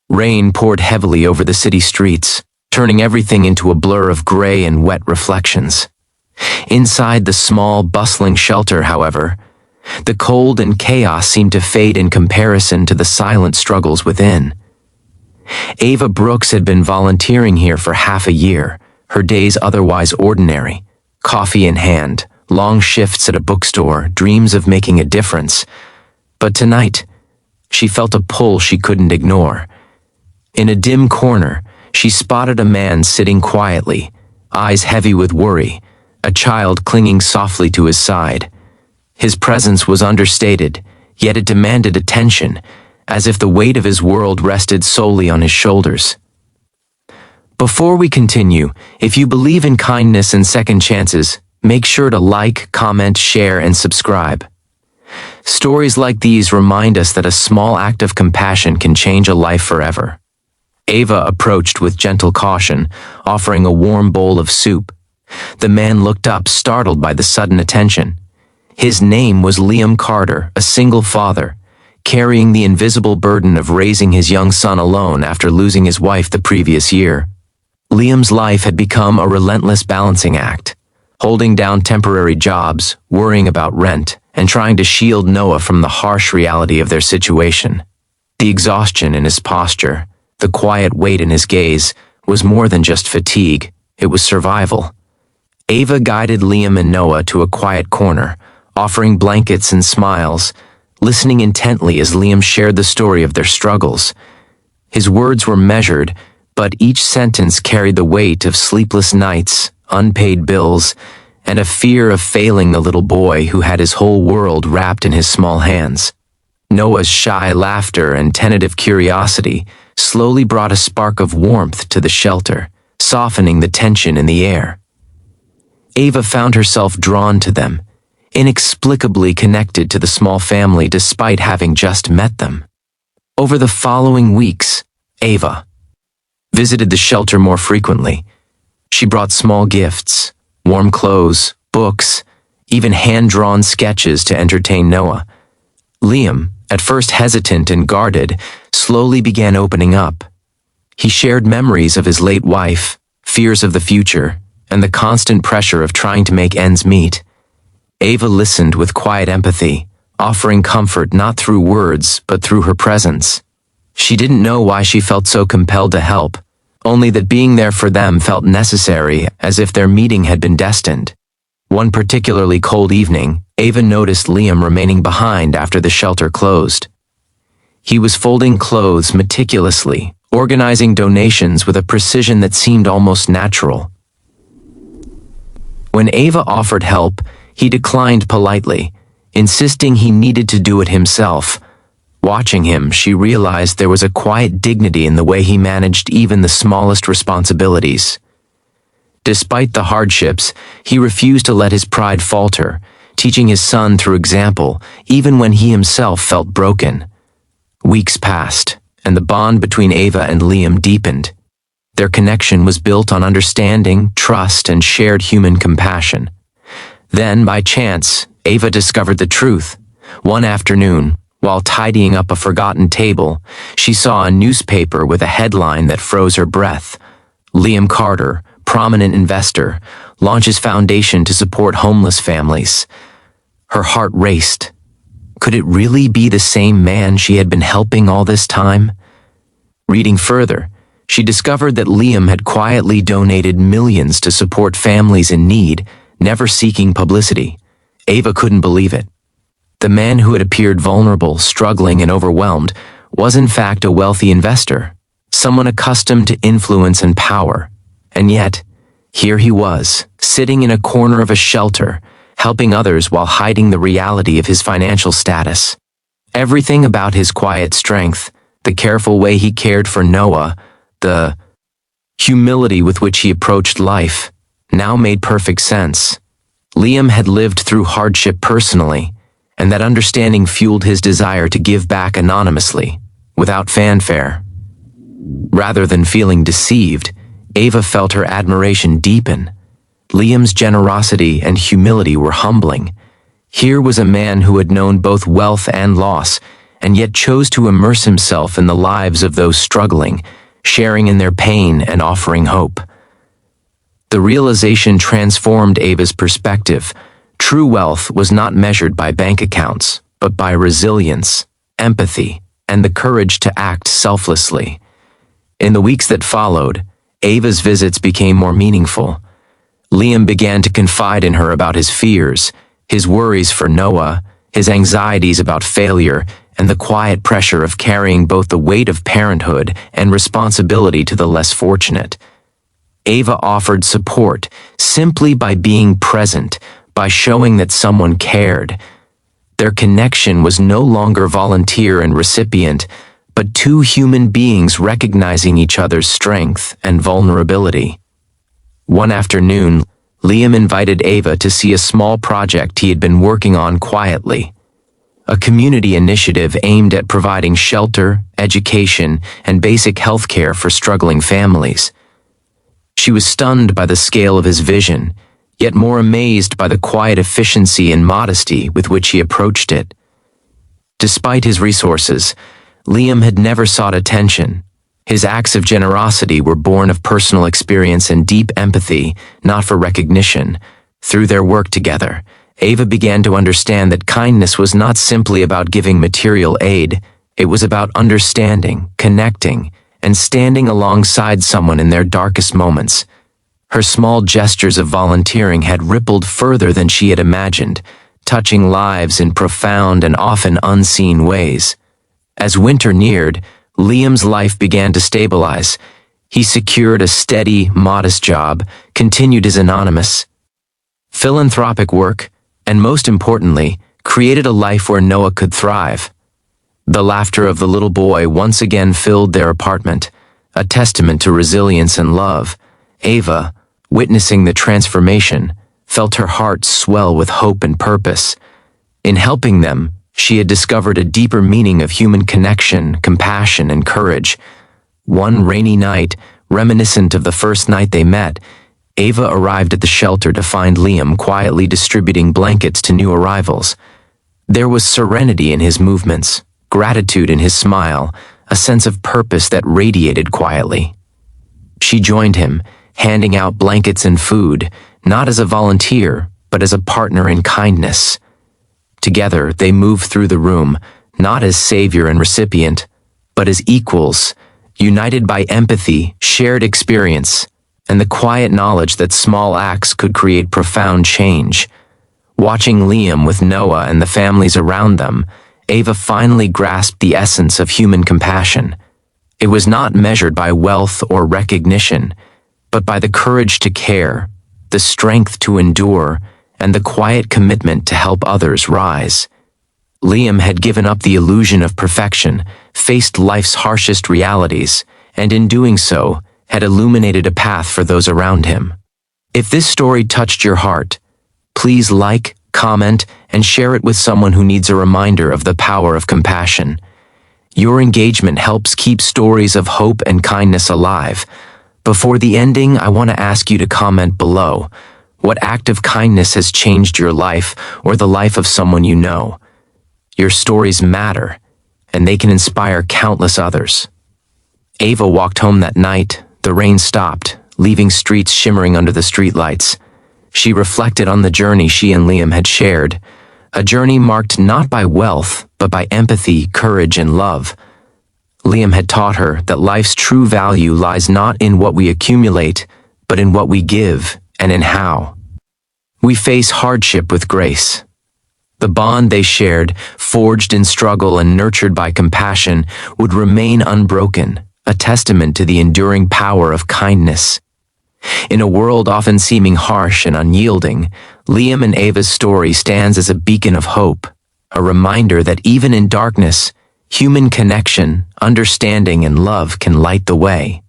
Rain poured heavily over the city streets, turning everything into a blur of gray and wet reflections. Inside the small, bustling shelter, however, the cold and chaos seemed to fade in comparison to the silent struggles within. Ava Brooks had been volunteering here for half a year, her days otherwise ordinary, coffee in hand, long shifts at a bookstore, dreams of making a difference. But tonight, she felt a pull she couldn't ignore. In a dim corner, she spotted a man sitting quietly, eyes heavy with worry, a child clinging softly to his side. His presence was understated, yet it demanded attention, as if the weight of his world rested solely on his shoulders. Before we continue, if you believe in kindness and second chances, make sure to like, comment, share, and subscribe. Stories like these remind us that a small act of compassion can change a life forever. Ava approached with gentle caution, offering a warm bowl of soup. The man looked up, startled by the sudden attention. His name was Liam Carter, a single father, carrying the invisible burden of raising his young son alone after losing his wife the previous year. Liam's life had become a relentless balancing act, holding down temporary jobs, worrying about rent, and trying to shield Noah from the harsh reality of their situation. The exhaustion in his posture, the quiet weight in his gaze, was more than just fatigue, it was survival. Ava guided Liam and Noah to a quiet corner, offering blankets and smiles, listening intently as Liam shared the story of their struggles. His words were measured, but each sentence carried the weight of sleepless nights, unpaid bills, and a fear of failing the little boy who had his whole world wrapped in his small hands. Noah's shy laughter and tentative curiosity slowly brought a spark of warmth to the shelter, softening the tension in the air. Ava found herself drawn to them, inexplicably connected to the small family despite having just met them. Over the following weeks, Ava visited the shelter more frequently. She brought small gifts, warm clothes, books, even hand-drawn sketches to entertain Noah. Liam, at first hesitant and guarded, slowly began opening up. He shared memories of his late wife, fears of the future, and the constant pressure of trying to make ends meet. Ava listened with quiet empathy, offering comfort not through words but through her presence. She didn't know why she felt so compelled to help, only that being there for them felt necessary, as if their meeting had been destined. One particularly cold evening, Ava noticed Liam remaining behind after the shelter closed. He was folding clothes meticulously, organizing donations with a precision that seemed almost natural. When Ava offered help, he declined politely, insisting he needed to do it himself. Watching him, she realized there was a quiet dignity in the way he managed even the smallest responsibilities. Despite the hardships, he refused to let his pride falter, teaching his son through example, even when he himself felt broken. Weeks passed, and the bond between Ava and Liam deepened. Their connection was built on understanding, trust, and shared human compassion. Then, by chance, Ava discovered the truth. One afternoon, while tidying up a forgotten table, she saw a newspaper with a headline that froze her breath. Liam Carter, prominent investor, launches foundation to support homeless families. Her heart raced. Could it really be the same man she had been helping all this time? Reading further, she discovered that Liam had quietly donated millions to support families in need, never seeking publicity. Ava couldn't believe it. The man who had appeared vulnerable, struggling, and overwhelmed was in fact a wealthy investor, someone accustomed to influence and power. And yet, here he was, sitting in a corner of a shelter, helping others while hiding the reality of his financial status. Everything about his quiet strength, the careful way he cared for Noah, the humility with which he approached life, now made perfect sense. Liam had lived through hardship personally, and that understanding fueled his desire to give back anonymously, without fanfare. Rather than feeling deceived, Ava felt her admiration deepen. Liam's generosity and humility were humbling. Here was a man who had known both wealth and loss, and yet chose to immerse himself in the lives of those struggling, sharing in their pain and offering hope. The realization transformed Ava's perspective. True wealth was not measured by bank accounts, but by resilience, empathy, and the courage to act selflessly. In the weeks that followed, Ava's visits became more meaningful. Liam began to confide in her about his fears, his worries for Noah, his anxieties about failure, and the quiet pressure of carrying both the weight of parenthood and responsibility to the less fortunate. Ava offered support simply by being present, by showing that someone cared. Their connection was no longer volunteer and recipient, but two human beings recognizing each other's strength and vulnerability. One afternoon, Liam invited Ava to see a small project he had been working on quietly. A community initiative aimed at providing shelter, education, and basic health care for struggling families. She was stunned by the scale of his vision, yet more amazed by the quiet efficiency and modesty with which he approached it. Despite his resources, Liam had never sought attention. His acts of generosity were born of personal experience and deep empathy, not for recognition. Through their work together, Ava began to understand that kindness was not simply about giving material aid, it was about understanding, connecting, and standing alongside someone in their darkest moments. Her small gestures of volunteering had rippled further than she had imagined, touching lives in profound and often unseen ways. As winter neared, Liam's life began to stabilize. He secured a steady, modest job, continued his anonymous, philanthropic work, and most importantly, created a life where Noah could thrive. The laughter of the little boy once again filled their apartment, a testament to resilience and love. Ava, witnessing the transformation, felt her heart swell with hope and purpose. In helping them, she had discovered a deeper meaning of human connection, compassion, and courage. One rainy night, reminiscent of the first night they met, Ava arrived at the shelter to find Liam quietly distributing blankets to new arrivals. There was serenity in his movements, gratitude in his smile, a sense of purpose that radiated quietly. She joined him, handing out blankets and food, not as a volunteer, but as a partner in kindness. Together, they moved through the room, not as savior and recipient, but as equals, united by empathy, shared experience, and the quiet knowledge that small acts could create profound change. Watching Liam with Noah and the families around them, Ava finally grasped the essence of human compassion. It was not measured by wealth or recognition, but by the courage to care, the strength to endure, and the quiet commitment to help others rise. Liam had given up the illusion of perfection, faced life's harshest realities, and in doing so, had illuminated a path for those around him. If this story touched your heart, please like, comment, and share it with someone who needs a reminder of the power of compassion. Your engagement helps keep stories of hope and kindness alive. Before the ending, I want to ask you to comment below. What act of kindness has changed your life or the life of someone you know? Your stories matter, and they can inspire countless others. Ava walked home that night. The rain stopped, leaving streets shimmering under the streetlights. She reflected on the journey she and Liam had shared, a journey marked not by wealth, but by empathy, courage, and love. Liam had taught her that life's true value lies not in what we accumulate, but in what we give and in how we face hardship with grace. The bond they shared, forged in struggle and nurtured by compassion, would remain unbroken, a testament to the enduring power of kindness. In a world often seeming harsh and unyielding, Liam and Ava's story stands as a beacon of hope, a reminder that even in darkness, human connection, understanding, and love can light the way.